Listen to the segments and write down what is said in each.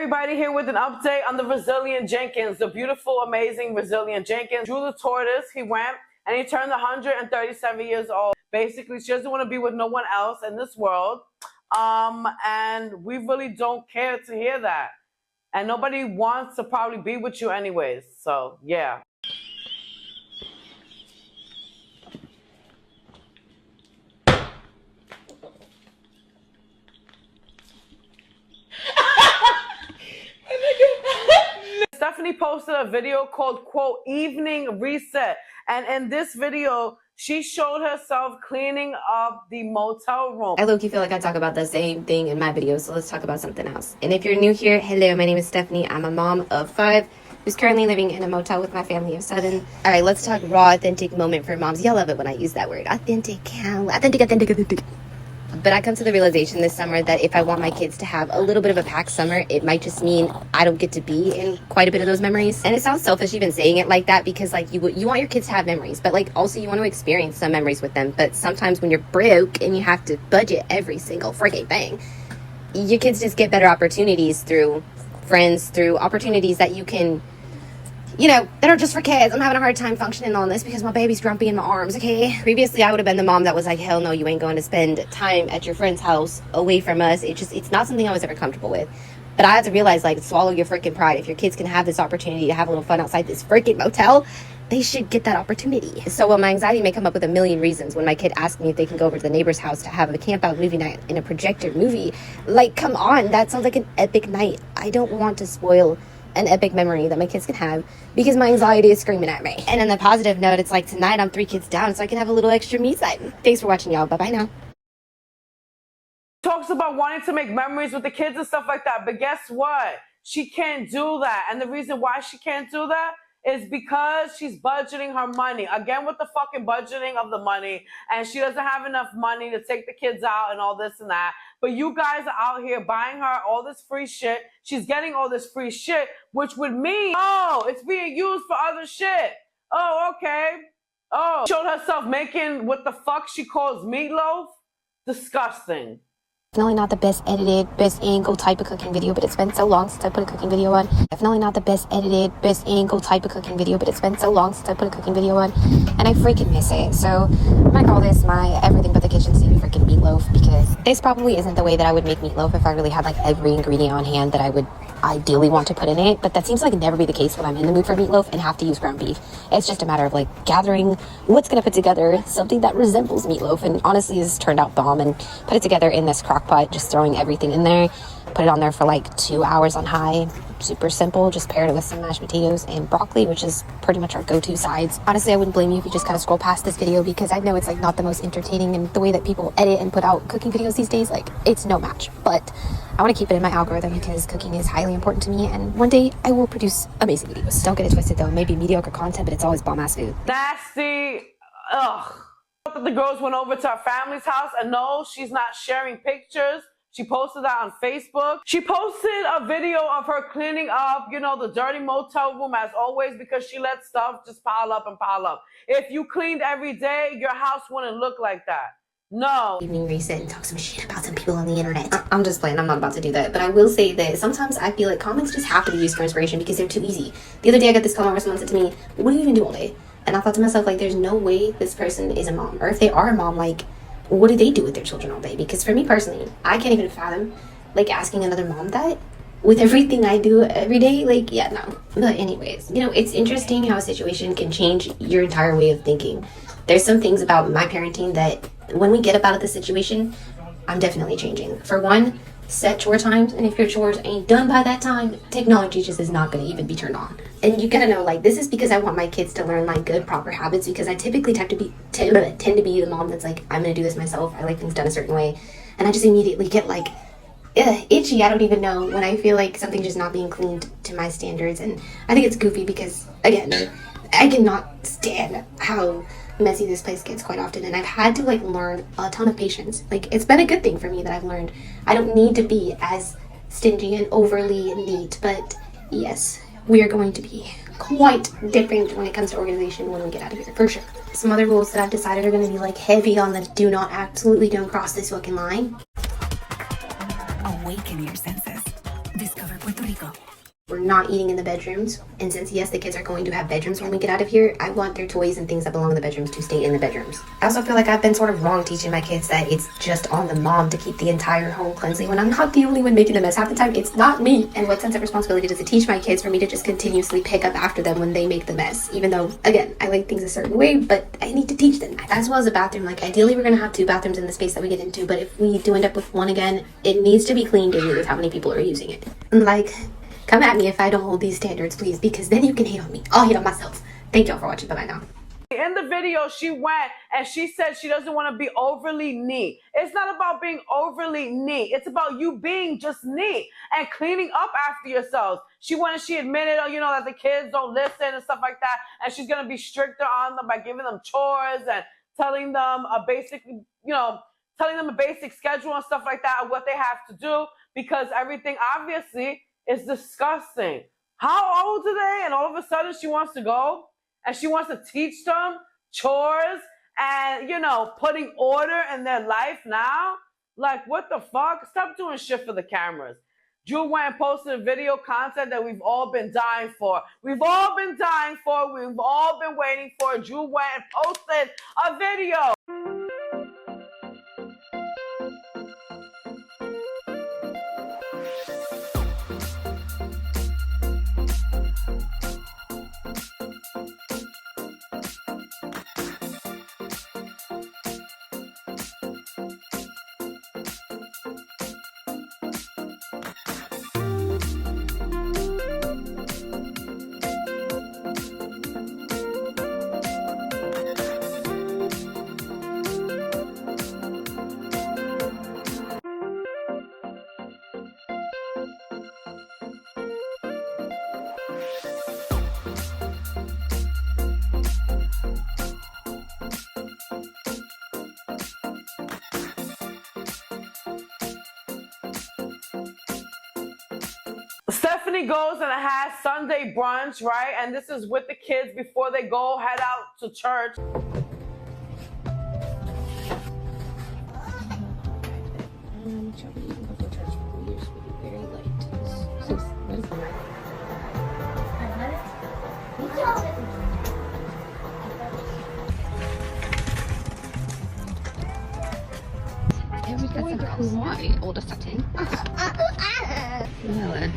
everybody, here with an update on the resilient Jenkins, the beautiful, amazing, resilient Jenkins. Drew the Tortoise, he went and he turned 137 years old. Basically, she doesn't want to be with no one else in this world. And we really don't care to hear that. And nobody wants to probably be with you anyways. So, yeah. Stephanie posted a video called, quote, Evening Reset. And in this video, she showed herself cleaning up the motel room. I low-key feel like I talk about the same thing in my videos, so let's talk about something else. And if you're new here, hello, my name is Stephanie. I'm a mom of 5 who's currently living in a motel with my family of 7. All right, let's talk raw, authentic moment for moms. Y'all love it when I use that word. Authentic. But I come to the realization this summer that if I want my kids to have a little bit of a packed summer, it might just mean I don't get to be in quite a bit of those memories. And it sounds selfish even saying it like that, because like you want your kids to have memories, but like also you want to experience some memories with them. But sometimes when you're broke and you have to budget every single frigging thing, your kids just get better opportunities through friends, through opportunities that you can, you know, that are just for kids. I'm having a hard time functioning on this because my baby's grumpy in my arms, okay? Previously, I would have been the mom that was like, hell no, you ain't going to spend time at your friend's house away from us. It's not something I was ever comfortable with. But I had to realize, like, swallow your freaking pride. If your kids can have this opportunity to have a little fun outside this freaking motel, they should get that opportunity. So while my anxiety may come up with a million reasons when my kid asks me if they can go over to the neighbor's house to have a camp out movie night in a projector movie, like, come on, that sounds like an epic night. I don't want to spoil an epic memory that my kids can have because my anxiety is screaming at me. And on the positive note, it's like tonight I'm 3 kids down, so I can have a little extra me time. Thanks for watching, y'all. Bye-bye now. Talks about wanting to make memories with the kids and stuff like that, but guess what? She can't do that. And the reason why she can't do that is because she's budgeting her money. Again, with the fucking budgeting of the money, and she doesn't have enough money to take the kids out and all this and that. But you guys are out here buying her all this free shit. She's getting all this free shit, which would mean, oh, it's being used for other shit. Oh, okay. Oh, showed herself making what the fuck she calls meatloaf. Disgusting. Definitely not the best edited, best angle type of cooking video, but it's been so long since I put a cooking video on. Definitely not the best edited, best angle type of cooking video, but it's been so long since I put a cooking video on, and I freaking miss it. So I'm gonna call this my everything but the kitchen sink freaking meatloaf, because this probably isn't the way that I would make meatloaf if I really had like every ingredient on hand that I would ideally want to put in it. But that seems like never be the case when I'm in the mood for meatloaf and have to use ground beef. It's just a matter of like gathering what's gonna put together something that resembles meatloaf, and honestly this turned out bomb. And put it together in this crock pot, just throwing everything in there, put it on there for like 2 hours on high. Super simple. Just paired it with some mashed potatoes and broccoli, which is pretty much our go-to sides. Honestly, I wouldn't blame you if you just kind of scroll past this video, because I know it's like not the most entertaining, and the way that people edit and put out cooking videos these days, like it's no match. But I want to keep it in my algorithm because cooking is highly important to me, and one day I will produce amazing videos. Don't get it twisted though, maybe mediocre content, but it's always bomb-ass food. Nasty. Ugh. The girls went over to her family's house, and no, she's not sharing pictures. She posted that on Facebook. She posted a video of her cleaning up, you know, the dirty motel room as always, because she let stuff just pile up and pile up. If you cleaned every day, your house wouldn't look like that. No. Evening reset and talk some shit about some people on the internet. I'm just playing. I'm not about to do that. But I will say that sometimes I feel like comments just have to be used for inspiration because they're too easy. The other day I got this comment where someone said to me, what do you even do all day? And I thought to myself, like, there's no way this person is a mom. Or if they are a mom, like, what do they do with their children all day? Because for me personally, I can't even fathom, like, asking another mom that with everything I do every day. Like, yeah, no. But anyways, you know, it's interesting how a situation can change your entire way of thinking. There's some things about my parenting that when we get up out of the situation, I'm definitely changing. For one, set chore times, and if your chores ain't done by that time, technology just is not going to even be turned on. And you gotta know, like, this is because I want my kids to learn like good, proper habits, because I typically tend to be the mom that's like, I'm gonna do this myself. I like things done a certain way, and I just immediately get like itchy. I don't even know when I feel like something's just not being cleaned to my standards. And I think it's goofy because, again, I cannot stand how messy this place gets quite often, and I've had to like learn a ton of patience. Like, it's been a good thing for me that I've learned I don't need to be as stingy and overly neat, but yes, we are going to be quite different when it comes to organization when we get out of here, for sure. Some other rules that I've decided are going to be like heavy on the absolutely don't cross this fucking line. Awaken your senses. Discover We're not eating in the bedrooms, and since yes, the kids are going to have bedrooms when we get out of here, I want their toys and things that belong in the bedrooms to stay in the bedrooms. I also feel like I've been sort of wrong teaching my kids that it's just on the mom to keep the entire home cleansly when I'm not the only one making the mess. Half the time, it's not me. And what sense of responsibility does it teach my kids for me to just continuously pick up after them when they make the mess? Even though, again, I like things a certain way, but I need to teach them. As well as a bathroom, like ideally we're gonna have 2 bathrooms in the space that we get into, but if we do end up with one again, it needs to be cleaned daily with how many people are using it. Like, come at me if I don't hold these standards, please, because then you can hate on me. I'll hate on myself. Thank y'all for watching. Bye-bye now. In the video, she went and she said she doesn't want to be overly neat. It's not about being overly neat. It's about you being just neat and cleaning up after yourselves. She went and she admitted, that the kids don't listen and stuff like that. And she's going to be stricter on them by giving them chores and telling them a basic schedule and stuff like that of what they have to do, because everything obviously is disgusting. How old are they? And all of a sudden she wants to go and she wants to teach them chores and, putting order in their life now. Like, what the fuck? Stop doing shit for the cameras. Drew went and posted a video content that we've all been dying for. We've all been dying for. We've all been waiting for. Drew went and posted a video. Stephanie goes and has Sunday brunch, right? And this is with the kids before they go head out to church. Older setting. Yeah.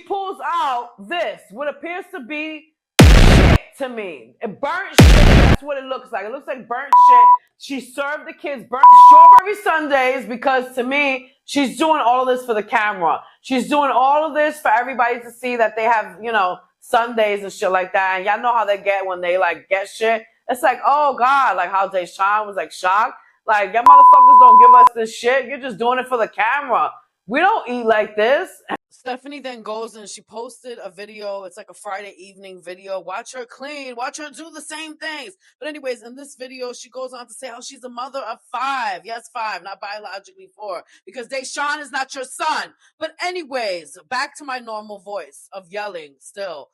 Pulls out this, what appears to be shit to me. Burnt shit, that's what it looks like. It looks like burnt shit. She served the kids burnt strawberry sundaes because to me, she's doing all of this for the camera. She's doing all of this for everybody to see that they have, Sundays and shit like that. And y'all know how they get when they get shit. It's like, oh God, like how Deshaun was shocked. Like, y'all motherfuckers don't give us this shit. You're just doing it for the camera. We don't eat like this. Stephanie then goes and she posted a video. It's like a Friday evening video. Watch her clean. Watch her do the same things. But anyways, in this video, she goes on to say how she's a mother of 5. Yes, 5, not biologically 4. Because Deshaun is not your son. But anyways, back to my normal voice of yelling still.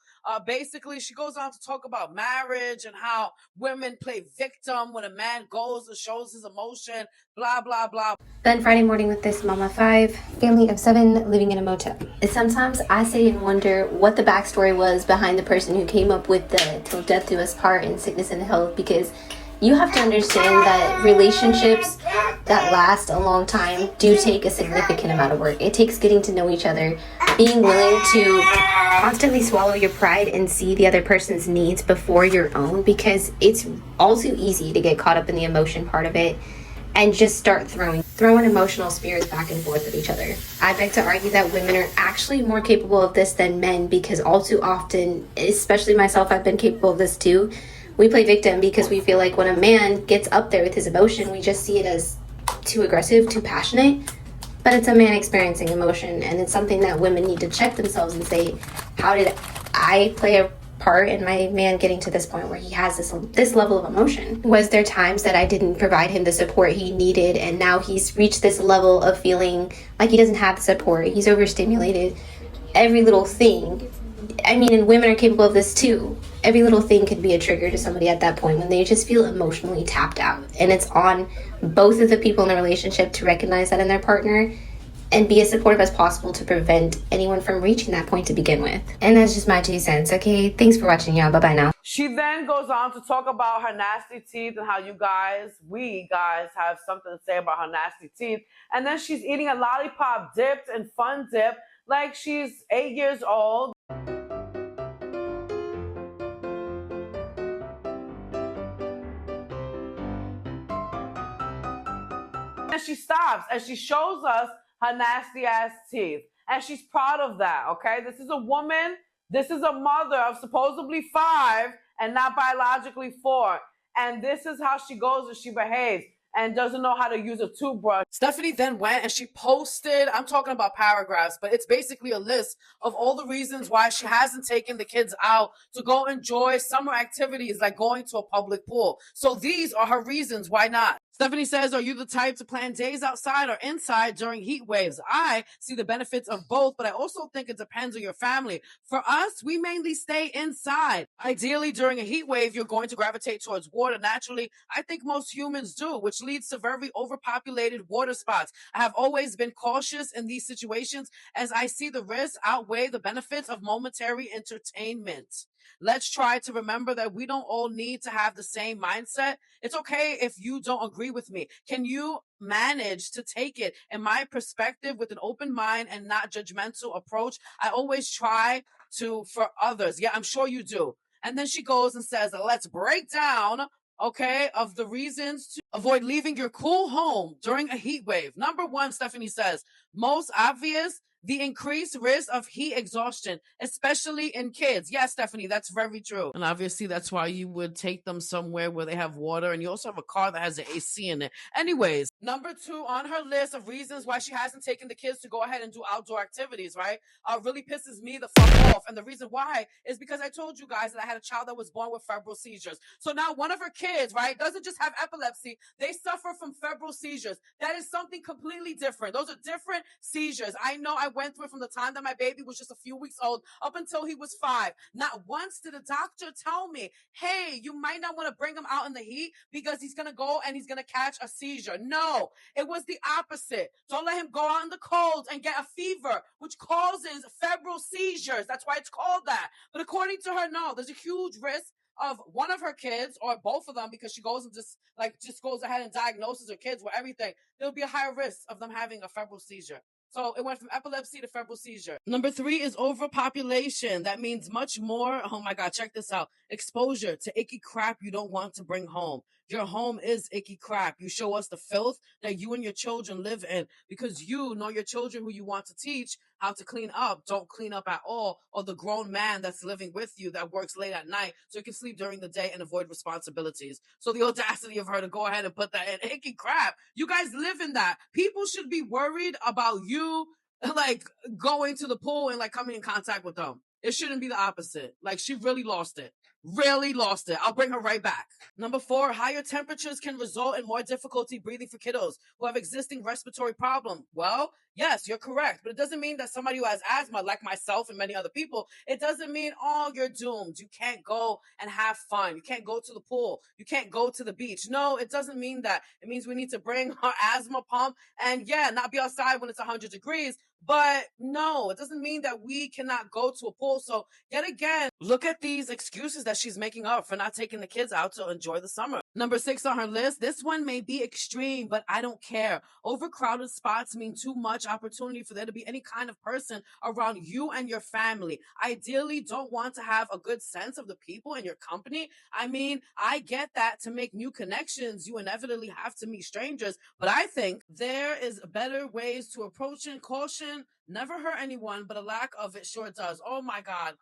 Basically, she goes on to talk about marriage and how women play victim when a man goes and shows his emotion, blah, blah, blah. Then Friday morning with this mama 5, family of 7 living in a motel. And sometimes I sit and wonder what the backstory was behind the person who came up with the till death do us part in sickness and health, because you have to understand that relationships that last a long time do take a significant amount of work. It takes getting to know each other, being willing to constantly swallow your pride and see the other person's needs before your own, because it's all too easy to get caught up in the emotion part of it and just start throwing emotional spears back and forth at each other. I beg to argue that women are actually more capable of this than men, because all too often, especially myself, I've been capable of this too. We play victim because we feel like when a man gets up there with his emotion, we just see it as too aggressive, too passionate. But it's a man experiencing emotion, and it's something that women need to check themselves and say, how did I play a part in my man getting to this point where he has this level of emotion? Was there times that I didn't provide him the support he needed, and now he's reached this level of feeling like he doesn't have the support, he's overstimulated? Every little thing. I mean, and women are capable of this too. Every little thing could be a trigger to somebody at that point when they just feel emotionally tapped out. And it's on both of the people in the relationship to recognize that in their partner and be as supportive as possible to prevent anyone from reaching that point to begin with. And that's just my 2 cents, okay? Thanks for watching, y'all. Bye-bye now. She then goes on to talk about her nasty teeth and how we guys have something to say about her nasty teeth. And then she's eating a lollipop dipped in Fun Dip like she's 8 years old. And she stops and she shows us her nasty ass teeth. And she's proud of that, okay? This is a woman, this is a mother of supposedly 5 and not biologically 4. And this is how she goes and she behaves and doesn't know how to use a toothbrush. Stephanie then went and she posted, I'm talking about paragraphs, but it's basically a list of all the reasons why she hasn't taken the kids out to go enjoy summer activities like going to a public pool. So these are her reasons why not. Stephanie says, are you the type to plan days outside or inside during heat waves? I see the benefits of both, but I also think it depends on your family. For us, we mainly stay inside. Ideally, during a heat wave, you're going to gravitate towards water naturally. I think most humans do, which leads to very overpopulated water spots. I have always been cautious in these situations as I see the risks outweigh the benefits of momentary entertainment. Let's try to remember that we don't all need to have the same mindset. It's okay if you don't agree with me. Can you manage to take it in my perspective with an open mind and not judgmental approach? I always try to for others. Yeah, I'm sure you do. And then she goes and says, let's break down, okay, of the reasons to avoid leaving your cool home during a heat wave. Number 1, Stephanie says, most obvious, the increased risk of heat exhaustion, especially in kids. Yes, Stephanie, that's very true. And obviously, that's why you would take them somewhere where they have water, and you also have a car that has an AC in it. Anyways, number 2 on her list of reasons why she hasn't taken the kids to go ahead and do outdoor activities, right? Really pisses me the fuck off. And the reason why is because I told you guys that I had a child that was born with febrile seizures. So now one of her kids, right, doesn't just have epilepsy, they suffer from febrile seizures. That is something completely different. Those are different seizures. I know I went through it from the time that my baby was just a few weeks old up until he was 5. Not once did a doctor tell me, hey, you might not want to bring him out in the heat because he's going to go and he's going to catch a seizure. No, it was the opposite. Don't let him go out in the cold and get a fever, which causes febrile seizures. That's why it's called that. But according to her, no, there's a huge risk of one of her kids or both of them, because she goes and just goes ahead and diagnoses her kids with everything. There'll be a higher risk of them having a febrile seizure. So it went from epilepsy to febrile seizure. Number 3 is overpopulation. That means much more. Oh my God, check this out. Exposure to icky crap you don't want to bring home. Your home is icky crap. You show us the filth that you and your children live in because you know your children who you want to teach how to clean up don't clean up at all, or the grown man that's living with you that works late at night so you can sleep during the day and avoid responsibilities. So the audacity of her to go ahead and put that in icky crap. You guys live in that. People should be worried about you like going to the pool and like coming in contact with them. It shouldn't be the opposite. Like, she really lost it. Really lost it. I'll bring her right back. Number 4, higher temperatures can result in more difficulty breathing for kiddos who have existing respiratory problems. Well, yes, you're correct. But it doesn't mean that somebody who has asthma, like myself and many other people, it doesn't mean, oh, you're doomed. You can't go and have fun. You can't go to the pool. You can't go to the beach. No, it doesn't mean that. It means we need to bring our asthma pump and, yeah, not be outside when it's 100 degrees. But no, it doesn't mean that we cannot go to a pool. So yet again, look at these excuses that that she's making up for not taking the kids out to enjoy the summer. Number 6 on her list, this one may be extreme, but I don't care. Overcrowded spots mean too much opportunity for there to be any kind of person around you and your family. Ideally, don't want to have a good sense of the people in your company. I mean, I get that to make new connections, you inevitably have to meet strangers, but I think there is better ways to approach it. Caution never hurt anyone, but a lack of it sure does. Oh my God.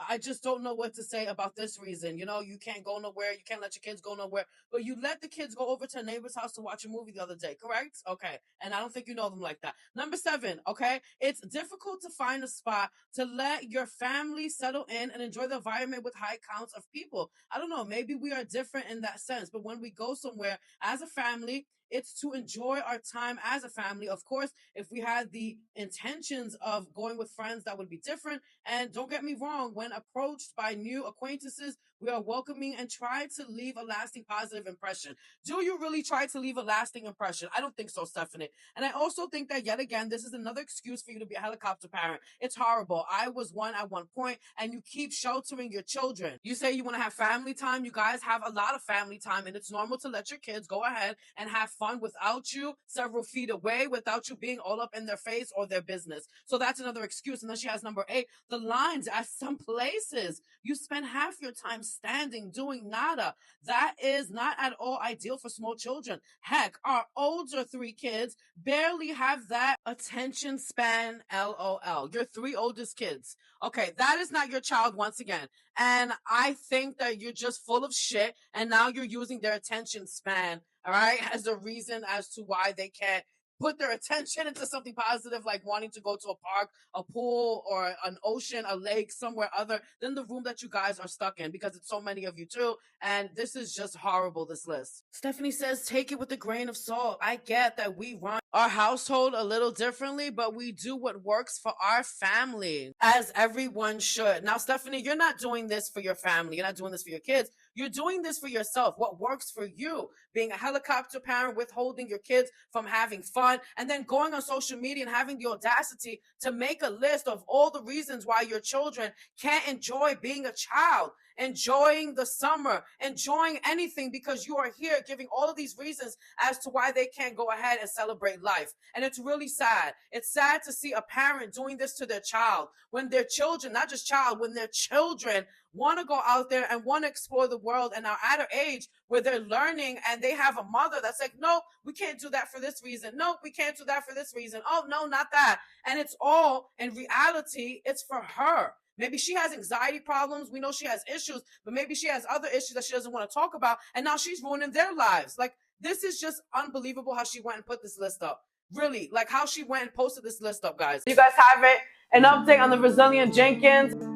I just don't know what to say about this reason. You know, you can't go nowhere. You can't let your kids go nowhere. But you let the kids go over to a neighbor's house to watch a movie the other day, correct? Okay. And I don't think you know them like that. Number 7, okay? It's difficult to find a spot to let your family settle in and enjoy the environment with high counts of people. I don't know. Maybe we are different in that sense. But when we go somewhere as a family, it's to enjoy our time as a family. Of course, if we had the intentions of going with friends, that would be different. And don't get me wrong, when approached by new acquaintances, we are welcoming and try to leave a lasting positive impression. Do you really try to leave a lasting impression? I don't think so, Stephanie. And I also think that, yet again, this is another excuse for you to be a helicopter parent. It's horrible. I was one at one point, and you keep sheltering your children. You say you want to have family time. You guys have a lot of family time, and it's normal to let your kids go ahead and have fun without you several feet away, without you being all up in their face or their business. So that's another excuse. And then she has number 8, the lines at some places. You spend half your time standing doing nada. That is not at all ideal for small children. Heck, our older 3 kids barely have that attention span, LOL. Your 3 oldest kids. Okay, that is not your child once again. And I think that you're just full of shit, and now you're using their attention span, all right, as a reason as to why they can't put their attention into something positive, like wanting to go to a park, a pool, or an ocean, a lake, somewhere other than the room that you guys are stuck in, because it's so many of you too. And this is just horrible, this list. Stephanie says, take it with a grain of salt. I get that we run our household a little differently, but we do what works for our family, as everyone should. Now, Stephanie, you're not doing this for your family. You're not doing this for your kids. You're doing this for yourself. What works for you? Being a helicopter parent, withholding your kids from having fun, and then going on social media and having the audacity to make a list of all the reasons why your children can't enjoy being a child, enjoying the summer, enjoying anything, because you are here giving all of these reasons as to why they can't go ahead and celebrate life. And it's really sad. It's sad to see a parent doing this to their child when their children, not just child, when their children want to go out there and want to explore the world, and are at an age where they're learning, and they have a mother that's like, no, we can't do that for this reason. No, we can't do that for this reason. Oh, no, not that. And it's all, in reality, it's for her. Maybe she has anxiety problems. We know she has issues, but maybe she has other issues that she doesn't want to talk about. And now she's ruining their lives. Like, this is just unbelievable how she went and put this list up. Really, like how she went and posted this list up, guys. You guys have it. An update on the Brazilian Jenkins.